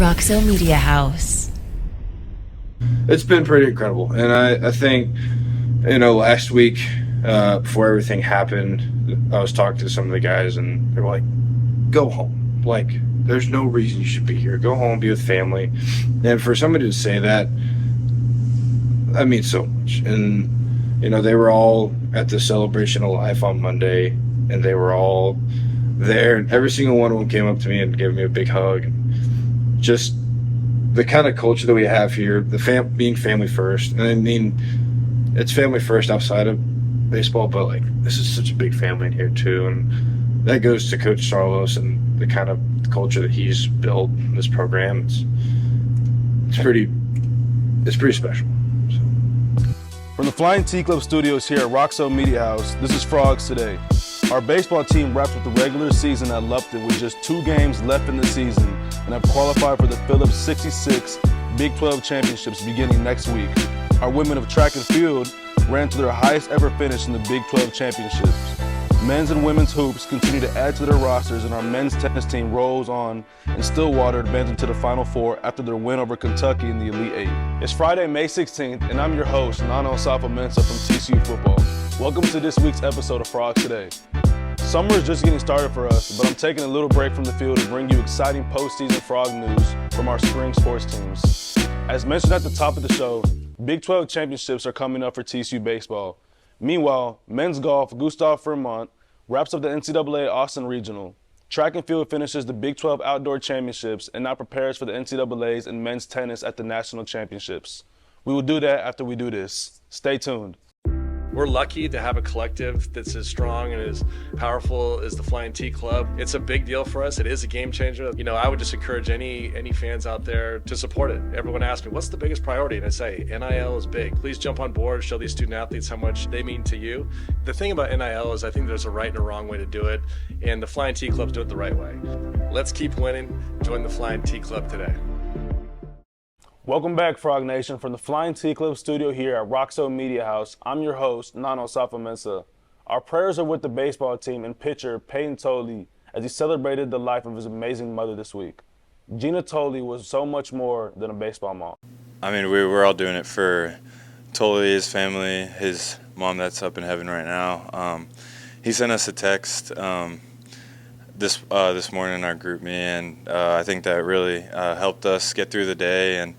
Roxo Media House. It's been pretty incredible. And I think, last week, before everything happened, I was talking to some of the guys, and they were like, go home. Like, there's no reason you should be here. Go home, be with family. And for somebody to say that means so much. And, they were all at the celebration of life on Monday, and they were all there. And every single one of them came up to me and gave me a big hug. Just the kind of culture that we have here, being family first. And I mean, it's family first outside of baseball, but this is such a big family in here too. And that goes to Coach Carlos and the kind of culture that he's built in this program. It's pretty special. From the Flying T Club studios here at Roxo Media House, this is Frogs Today. Our baseball team wraps up the regular season at Lupton with just 2 games left in the season and have qualified for the Phillips 66 Big 12 championships beginning next week. Our women of track and field ran to their highest ever finish in the Big 12 championships. Men's and women's hoops continue to add to their rosters, and our men's tennis team rolls on in Stillwater, advancing to the Final Four after their win over Kentucky in the Elite Eight. It's Friday, May 16th, and I'm your host, Osafo-Mensah from TCU Football. Welcome to this week's episode of Frogs Today. Summer is just getting started for us, but I'm taking a little break from the field to bring you exciting postseason Frog news from our spring sports teams. As mentioned at the top of the show, Big 12 championships are coming up for TCU baseball. Meanwhile, men's golf, Gustav Frimodt wraps up the NCAA Austin Regional. Track and field finishes the Big 12 Outdoor Championships and now prepares for the NCAAs and men's tennis at the National Championships. We will do that after we do this. Stay tuned. We're lucky to have a collective that's as strong and as powerful as the Flying T Club. It's a big deal for us. It is a game changer. I would just encourage any fans out there to support it. Everyone asks me, what's the biggest priority? And I say, NIL is big. Please jump on board, show these student athletes how much they mean to you. The thing about NIL is I think there's a right and a wrong way to do it, and the Flying T Club's do it the right way. Let's keep winning. Join the Flying T Club today. Welcome back, Frog Nation. From the Flying T Club studio here at Roxo Media House, I'm your host, Osafo-Mensah. Our prayers are with the baseball team and pitcher Payton Tolle as he celebrated the life of his amazing mother this week. Gina Tolle was so much more than a baseball mom. I mean, we're all doing it for Tolle, his family, his mom that's up in heaven right now. He sent us a text this morning in our group me, and I think that really helped us get through the day and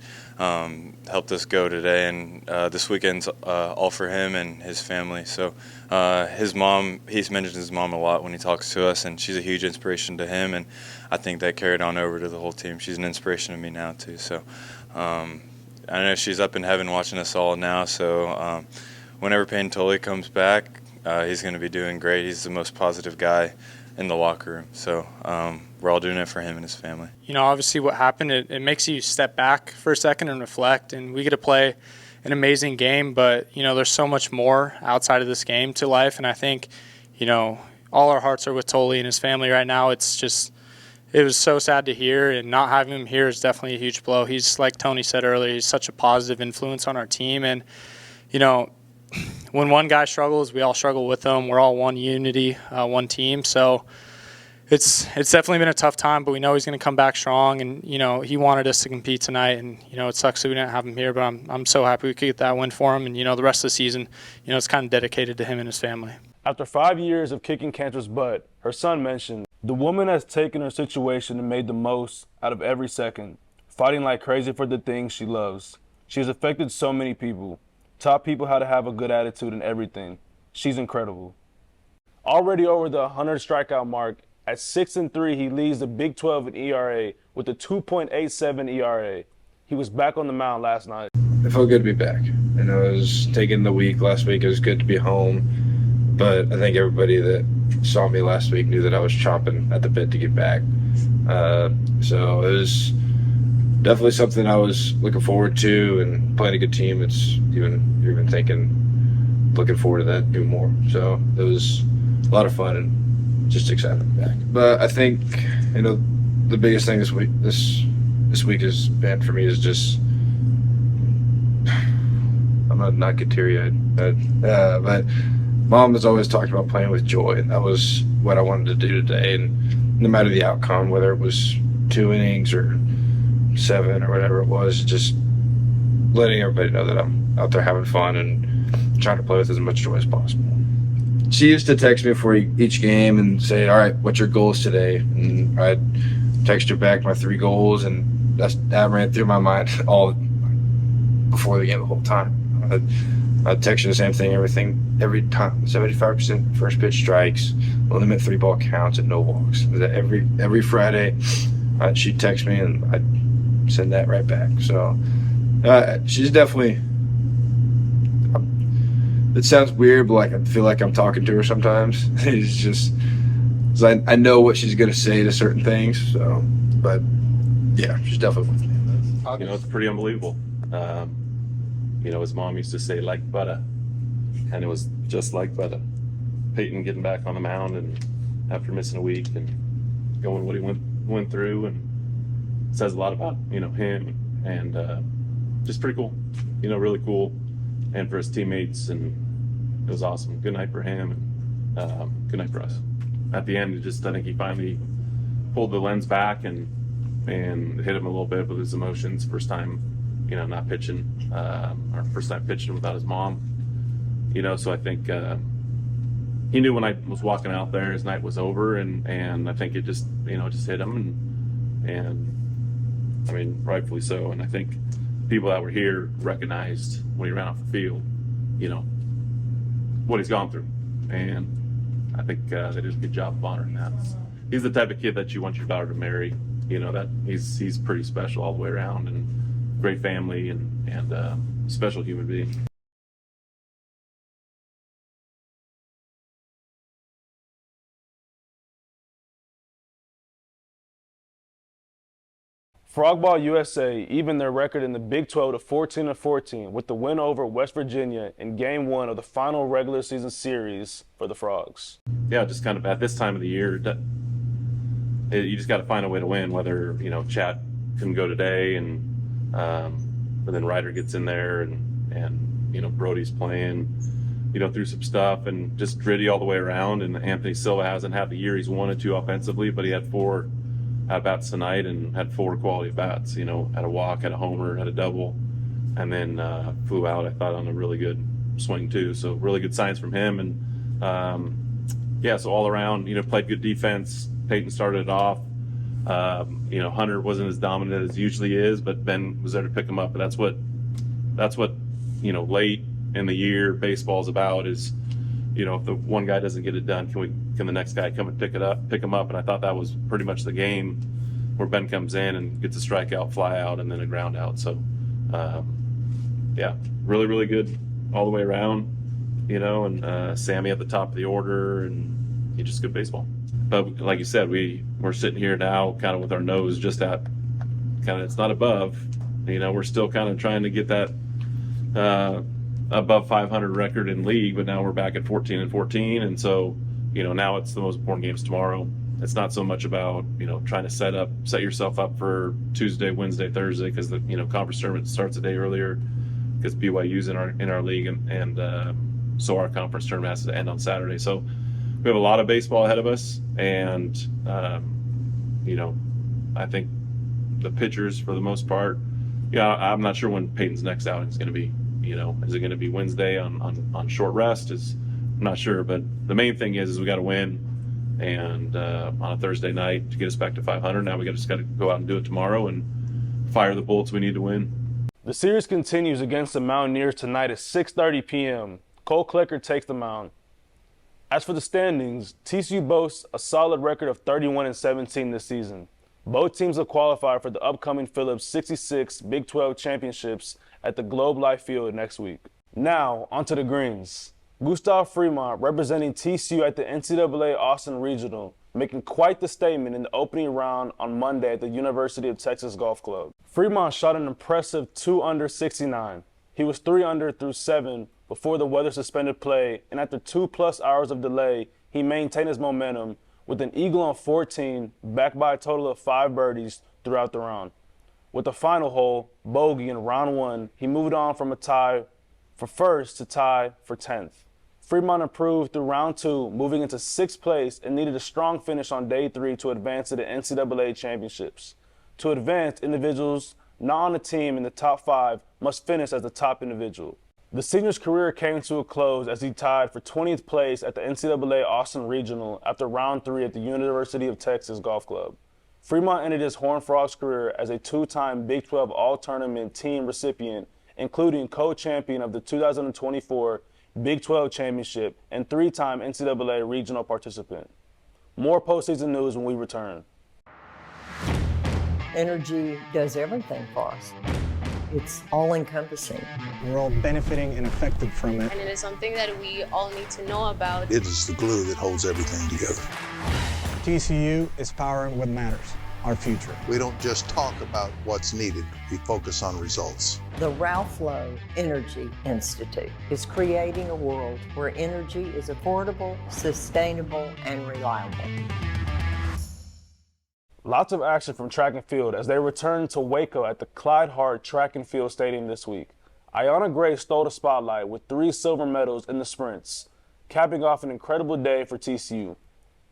helped us go today. And this weekend's all for him and his family. So his mom, he's mentioned his mom a lot when he talks to us, and she's a huge inspiration to him, and I think that carried on over to the whole team. She's an inspiration to me now too. So I know she's up in heaven watching us all now. So whenever Payton Tolle comes back, he's going to be doing great. He's the most positive guy in the locker room. So we're all doing it for him and his family. Obviously what happened, it makes you step back for a second and reflect, and we get to play an amazing game, but, there's so much more outside of this game to life, and I think, all our hearts are with Tolle and his family right now. It was so sad to hear, and not having him here is definitely a huge blow. He's, like Tony said earlier, he's such a positive influence on our team, and, when one guy struggles, we all struggle with them. We're all one unity, one team. So it's definitely been a tough time, but we know he's going to come back strong. And, he wanted us to compete tonight. And, it sucks that we didn't have him here, but I'm so happy we could get that win for him. And, the rest of the season, it's kind of dedicated to him and his family. After 5 years of kicking cancer's butt, her son mentioned, the woman has taken her situation and made the most out of every second, fighting like crazy for the things she loves. She has affected so many people. Taught people how to have a good attitude in everything. She's incredible. Already over the 100 strikeout mark, at 6-3, he leads the Big 12 in ERA with a 2.87 ERA. He was back on the mound last night. It felt good to be back. I was taking the week last week. It was good to be home. But I think everybody that saw me last week knew that I was chomping at the bit to get back. So it was definitely something I was looking forward to, and playing a good team. You're even thinking, looking forward to that even more. So it was a lot of fun and just excited to be back. But I think, the biggest thing this week has been for me is just, I'm not get teary-eyed, but Mom has always talked about playing with joy, and that was what I wanted to do today. And no matter the outcome, whether it was 2 innings or 7 or whatever it was, just letting everybody know that I'm out there having fun and trying to play with as much joy as possible. She used to text me before each game and say, all right, what's your goals today? And I'd text her back my 3 goals, and that ran through my mind all before the game the whole time. I'd text her the same thing, every time. 75% first pitch strikes, limit 3-ball counts and no walks. Every Friday, she'd text me and I'd send that right back. So she's definitely. It sounds weird, but I feel like I'm talking to her sometimes. It's just, I know what she's gonna say to certain things. So, but yeah, she's definitely with me. It's pretty unbelievable. His mom used to say like butter, and it was just like butter. Payton getting back on the mound and after missing a week and going what he went through, and says a lot about him, and just pretty cool. Really cool, and for his teammates, and it was awesome. Good night for him, and good night for us. At the end, I think he finally pulled the lens back and hit him a little bit with his emotions. First time, not pitching, or first time pitching without his mom. So I think he knew when I was walking out there, his night was over, and I think it just hit him, and I mean, rightfully so. And I think people that were here recognized when he ran off the field, what he's gone through, and I think they did a good job of honoring that. He's the type of kid that you want your daughter to marry. That he's pretty special all the way around, and great family, and special human being. Frogball USA evened their record in the Big 12 to 14-14 with the win over West Virginia in Game 1 of the final regular season series for the Frogs. Yeah, just kind of at this time of the year, you just got to find a way to win. Whether Chad couldn't go today, but then Ryder gets in there, and Brody's playing, through some stuff, and just gritty all the way around. And Anthony Silva hasn't had the year he's wanted to offensively, but he had 4 at-bats tonight and had 4 quality at-bats, had a walk, had a homer, had a double, and then flew out, I thought, on a really good swing too. So really good signs from him. And so all around, played good defense. Payton started it off. Hunter wasn't as dominant as he usually is, but Ben was there to pick him up. But that's what late in the year baseball's about, is if the one guy doesn't get it done, can the next guy come and pick him up? And I thought that was pretty much the game, where Ben comes in and gets a strikeout, fly out, and then a ground out. So really, really good all the way around, and Sammy at the top of the order, and he just good baseball. But like you said, we're sitting here now kind of with our nose just at it's not above, we're still kind of trying to get that above 500 record in league, but now we're back at 14-14. And so, now it's the most important games tomorrow. It's not so much about, trying to set yourself up for Tuesday, Wednesday, Thursday, because the, conference tournament starts a day earlier because BYU's in our league, and so our conference tournament has to end on Saturday. So we have a lot of baseball ahead of us, and I think the pitchers, for the most part, I'm not sure when Payton's next outing is going to be. Is it going to be Wednesday on short rest? I'm not sure, but the main thing is we got to win, and on a Thursday night to get us back to 500. Now we just got to go out and do it tomorrow and fire the bullets we need to win. The series continues against the Mountaineers tonight at 6:30 p.m. Cole Klecker takes the mound. As for the standings, TCU boasts a solid record of 31-17 this season. Both teams have qualified for the upcoming Phillips 66 Big 12 championships at the Globe Life Field next week. Now, onto the Greens. Gustav Frimodt, representing TCU at the NCAA Austin Regional, making quite the statement in the opening round on Monday at the University of Texas Golf Club. Frimodt shot an impressive 2 under 69. He was 3 under through 7 before the weather suspended play, and after 2+ hours of delay, he maintained his momentum with an eagle on 14, backed by a total of 5 birdies throughout the round. With the final hole, bogey in round 1, he moved on from a tie for first to tie for 10th. Frimodt improved through round 2, moving into 6th place, and needed a strong finish on day 3 to advance to the NCAA championships. To advance, individuals not on the team in the top 5 must finish as the top individual. The senior's career came to a close as he tied for 20th place at the NCAA Austin Regional after round 3 at the University of Texas Golf Club. Frimodt ended his Horned Frogs career as a 2-time Big 12 All-Tournament team recipient, including co-champion of the 2024 Big 12 Championship and 3-time NCAA Regional participant. More postseason news when we return. Energy does everything for us. It's all-encompassing. We're all benefiting and affected from it. And it is something that we all need to know about. It is the glue that holds everything together. TCU is powering what matters, our future. We don't just talk about what's needed, we focus on results. The Ralph Lowe Energy Institute is creating a world where energy is affordable, sustainable, and reliable. Lots of action from track and field as they return to Waco at the Clyde Hart Track and Field Stadium this week. Ayanna Gray stole the spotlight with 3 silver medals in the sprints, capping off an incredible day for TCU.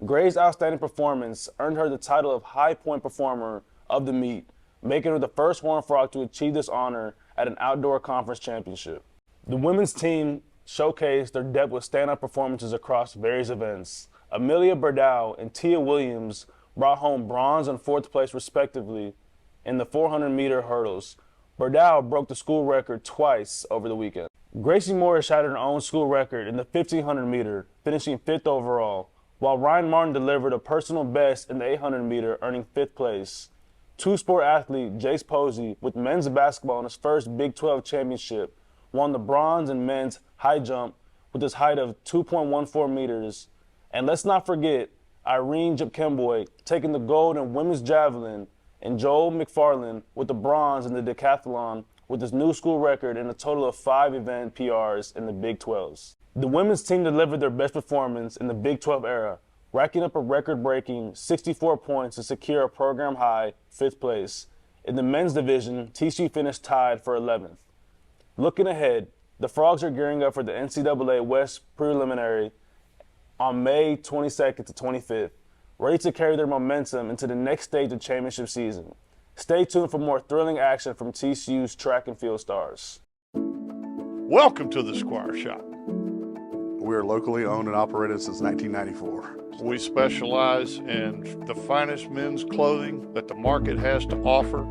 Gray's outstanding performance earned her the title of High Point Performer of the meet, making her the first Horned Frog to achieve this honor at an outdoor conference championship. The women's team showcased their depth with standout performances across various events. Amelia Berdow and Tia Williams brought home bronze and 4th place respectively in the 400-meter hurdles. Berdow broke the school record twice over the weekend. Gracie Morris shattered her own school record in the 1500-meter, finishing 5th overall, while Ryan Martin delivered a personal best in the 800-meter, earning 5th place. Two-sport athlete Jace Posey, with men's basketball in his first Big 12 championship, won the bronze in men's high jump with his height of 2.14 meters. And let's not forget Irene Jepkemboy taking the gold in women's javelin, and Joel McFarland with the bronze in the decathlon with his new school record and a total of 5 event PRs in the Big 12s. The women's team delivered their best performance in the Big 12 era, racking up a record-breaking 64 points to secure a program-high 5th place. In the men's division, TCU finished tied for 11th. Looking ahead, the Frogs are gearing up for the NCAA West Preliminary on May 22nd to 25th, ready to carry their momentum into the next stage of championship season. Stay tuned for more thrilling action from TCU's track and field stars. Welcome to the Squire Shop. We are locally owned and operated since 1994. We specialize in the finest men's clothing that the market has to offer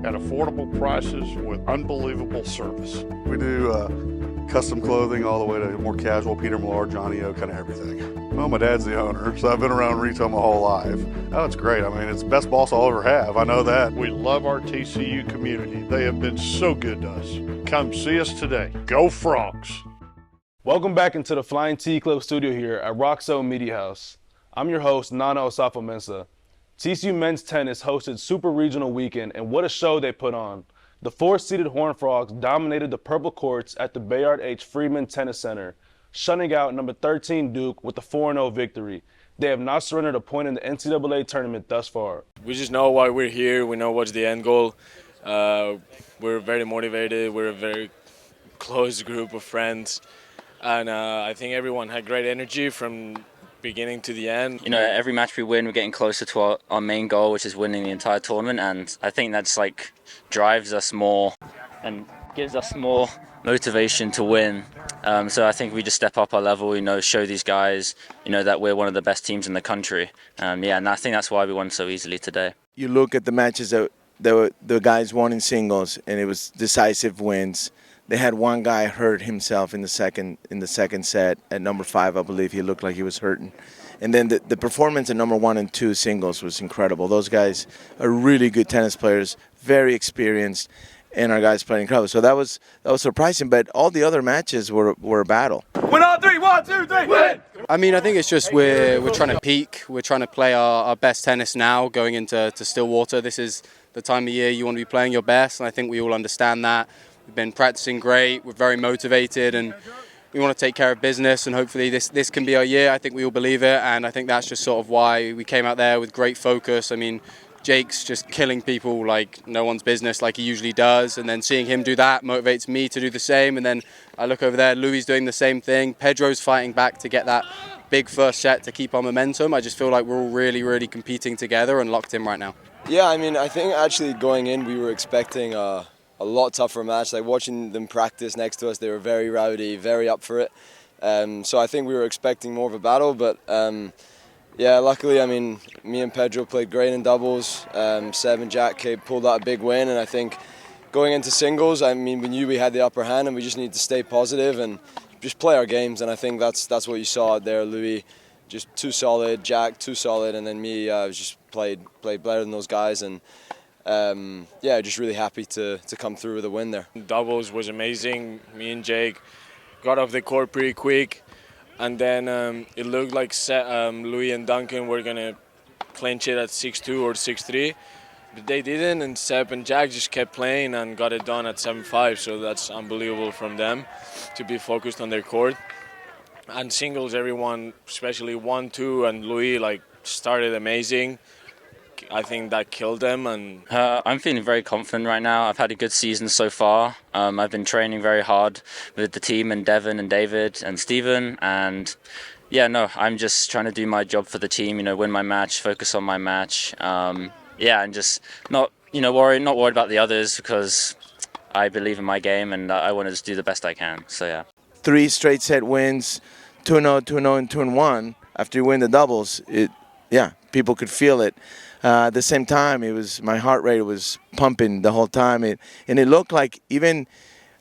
at affordable prices with unbelievable service. We do custom clothing all the way to more casual, Peter Millar, Johnny O, kind of everything. Well, my dad's the owner, so I've been around retail my whole life. Oh, it's great. I mean, it's the best boss I'll ever have. I know that. We love our TCU community. They have been so good to us. Come see us today. Go Frogs! Welcome back into the Flying T Club studio here at Roxo Media House. I'm your host, Nana Osafo-Mensah. TCU men's tennis hosted Super Regional Weekend, and what a show they put on. The 4th-seeded Horned Frogs dominated the purple courts at the Bayard H. Freeman Tennis Center, shutting out number 13 Duke with a 4-0 victory. They have not surrendered a point in the NCAA tournament thus far. We just know why we're here. We know what's the end goal. We're very motivated. We're a very close group of friends. And I think everyone had great energy from beginning to the end. You know, every match we win, we're getting closer to our main goal, which is winning the entire tournament. And I think that's drives us more and gives us more motivation to win. So I think we just step up our level, show these guys, that we're one of the best teams in the country. And I think that's why we won so easily today. You look at the matches that the guys won in singles, and it was decisive wins. They had one guy hurt himself in the second set at number 5, I believe. He looked like he was hurting. And then the performance at number 1 and 2 singles was incredible. Those guys are really good tennis players, very experienced, and our guys played incredible. So that was surprising, but all the other matches were a battle. Win all 3, 1, 2, 3, win! I mean, I think it's just we're trying to peak. We're trying to play our best tennis now going into Stillwater. This is the time of year you want to be playing your best, and I think we all understand that. We've been practicing great, we're very motivated, and we want to take care of business, and hopefully this can be our year. I think we all believe it, and I think that's just sort of why we came out there with great focus. I mean, Jake's just killing people like no one's business, like he usually does, and then seeing him do that motivates me to do the same. And then I look over there, Louis doing the same thing. Pedro's fighting back to get that big first set to keep our momentum. I just feel like we're all really, really competing together and locked in right now. Yeah, I mean, I think actually going in, we were expecting a lot tougher match. Like watching them practice next to us, they were very rowdy, very up for it. So I think we were expecting more of a battle, but yeah, luckily, I mean, me and Pedro played great in doubles. Seb and Jack pulled out a big win, and I think going into singles, I mean, we knew we had the upper hand, and we just needed to stay positive and just play our games. And I think that's what you saw out there. Louis just too solid, Jack too solid, and then me just played better than those guys. And yeah, just really happy to come through with a win there. Doubles was amazing. Me and Jake got off the court pretty quick, and then it looked like Louis and Duncan were gonna clinch it at 6-2 or 6-3, but they didn't, and Seb and Jack just kept playing and got it done at 7-5. So that's unbelievable from them to be focused on their court. And singles, everyone, especially 1-2 and Louis, like started amazing. I think that killed them. And I'm feeling very confident right now. I've had a good season so far. I've been training very hard with the team and Devin and David and Steven. And yeah, no, I'm just trying to do my job for the team, win my match, focus on my match. Yeah, and just not worried about the others, because I believe in my game and I want to just do the best I can. So yeah. 3 straight set wins, 2-0, 2-0, and 2-1. After you win the doubles, people could feel it. At the same time, my heart rate was pumping the whole time, and it looked like even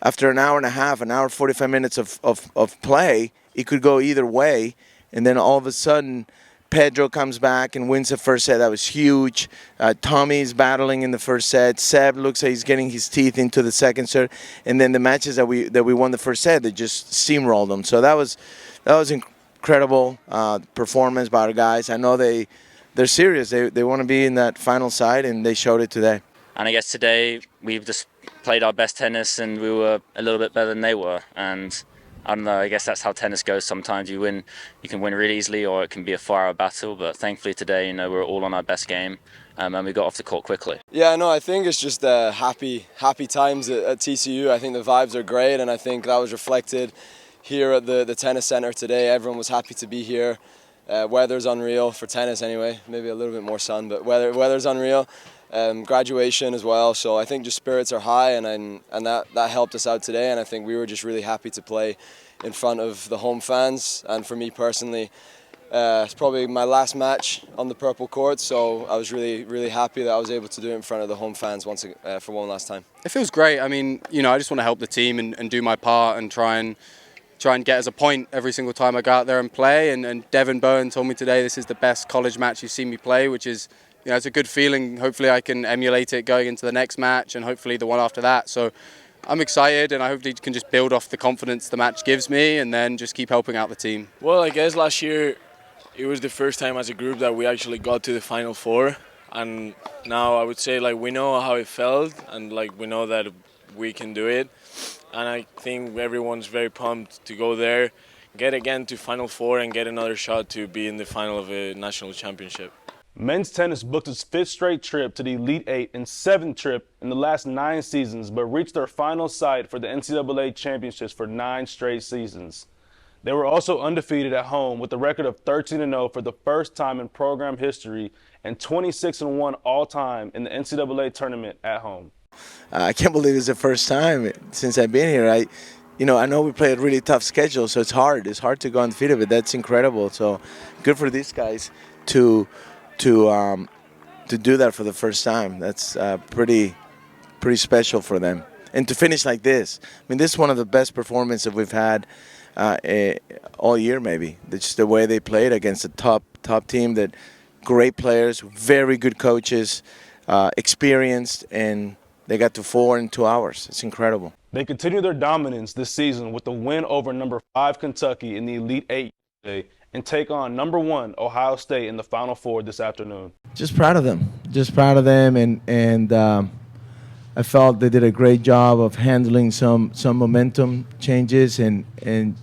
after an hour and a half, an hour 45 minutes of play, it could go either way. And then all of a sudden, Pedro comes back and wins the first set. That was huge. Tommy's battling in the first set. Seb looks like he's getting his teeth into the second set. And then the matches that we won the first set, they just steamrolled them. So that was incredible performance by our guys. I know they're serious. They want to be in that final side, and they showed it today. And I guess today we've just played our best tennis, and we were a little bit better than they were. And I don't know, I guess that's how tennis goes. Sometimes you can win really easily, or it can be a 4-hour battle. But thankfully today, we're all on our best game, and we got off the court quickly. Yeah, no, I think it's just happy times at TCU. I think the vibes are great, and I think that was reflected here at the tennis center today. Everyone was happy to be here. Weather's unreal for tennis anyway. Maybe a little bit more sun, but weather's unreal. Graduation as well, so I think just spirits are high, and that helped us out today. And I think we were just really happy to play in front of the home fans. And for me personally, it's probably my last match on the purple court, so I was really happy that I was able to do it in front of the home fans for one last time. It feels great. I mean, I just want to help the team and do my part and try and get as a point every single time I go out there and play. And Devin Bowen told me today this is the best college match you've seen me play, which is, it's a good feeling. Hopefully I can emulate it going into the next match and hopefully the one after that. So I'm excited, and I hope he can just build off the confidence the match gives me and then just keep helping out the team. Well, I guess last year it was the first time as a group that we actually got to the Final Four. And now I would say we know how it felt, and we know that we can do it. And I think everyone's very pumped to go there, get again to Final Four, and get another shot to be in the final of a national championship. Men's tennis booked its 5th straight trip to the Elite Eight and 7th trip in the last 9 seasons, but reached their final sight for the NCAA championships for 9 straight seasons. They were also undefeated at home with a record of 13-0 for the first time in program history and 26-1 all-time in the NCAA tournament at home. I can't believe it's the first time since I've been here. I know we play a really tough schedule, so it's hard. It's hard to go undefeated, but that's incredible. So good for these guys to do that for the first time. That's pretty special for them. And to finish like this, this is one of the best performances we've had all year, maybe. Just the way they played against a top team, that great players, very good coaches, experienced, and they got to 4 in 2 hours. It's incredible. They continue their dominance this season with the win over number 5 Kentucky in the Elite Eight today, and take on number 1 Ohio State in the Final Four this afternoon. Just proud of them. And I felt they did a great job of handling some momentum changes, and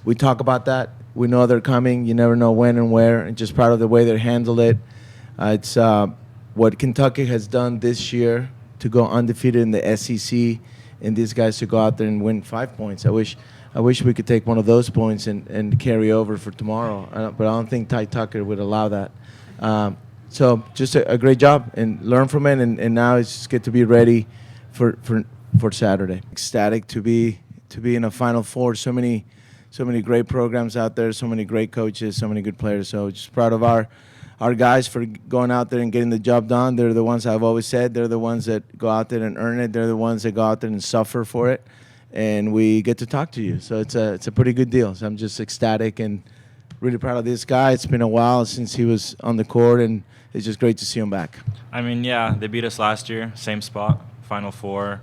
we talk about that. We know they're coming. You never know when and where, and just proud of the way they handled it. It's what Kentucky has done this year to go undefeated in the SEC, and these guys to go out there and win 5 points. I wish we could take one of those points and carry over for tomorrow, but I don't think Ty Tucker would allow that. So just a great job and learn from it, and now it's just get to be ready for Saturday. Ecstatic to be in a Final Four. So many great programs out there, so many great coaches, so many good players. So just proud of our guys for going out there and getting the job done. They're the ones I've always said. They're the ones that go out there and earn it. They're the ones that go out there and suffer for it. And we get to talk to you. So it's a pretty good deal. So I'm just ecstatic and really proud of this guy. It's been a while since he was on the court, and it's just great to see him back. I mean, yeah, they beat us last year, same spot, Final Four,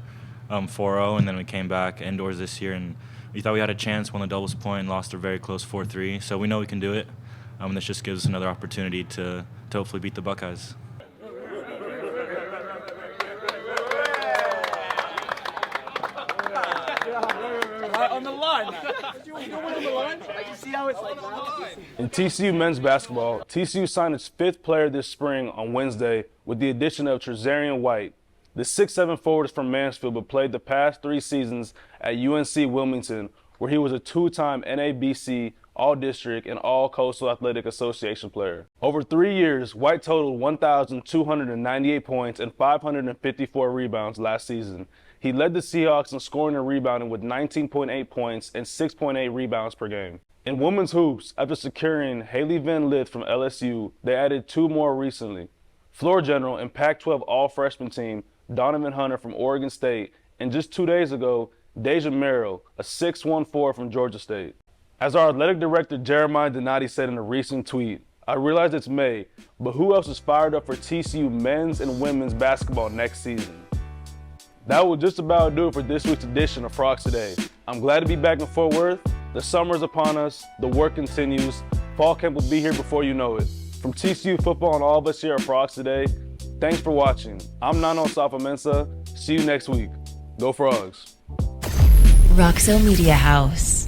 4-0, and then we came back indoors this year, and we thought we had a chance, won the doubles point, lost a very close 4-3. So we know we can do it. This just gives us another opportunity to hopefully beat the Buckeyes. On the line. See how it's like that? In TCU men's basketball, TCU signed its 5th player this spring on Wednesday with the addition of Trezarian White. The 6'7" forward is from Mansfield but played the past 3 seasons at UNC Wilmington, where he was a 2-time NABC All-District and All-Coastal Athletic Association player. Over 3 years, White totaled 1,298 points and 554 rebounds last season. He led the Seahawks in scoring and rebounding with 19.8 points and 6.8 rebounds per game. In women's hoops, after securing Haley Van Lith from LSU, they added 2 more recently. Floor general and Pac-12 all-freshman team Donovan Hunter from Oregon State, and just 2 days ago, Deja Merrill, a 6'1" forward from Georgia State. As our athletic director Jeremiah Donati said in a recent tweet, "I realize it's May, but who else is fired up for TCU men's and women's basketball next season?" That will just about do it for this week's edition of Frogs Today. I'm glad to be back in Fort Worth. The summer's upon us. The work continues. Fall camp will be here before you know it. From TCU football and all of us here at Frogs Today, thanks for watching. I'm Osafo-Mensah. See you next week. Go Frogs. Roxo Media House.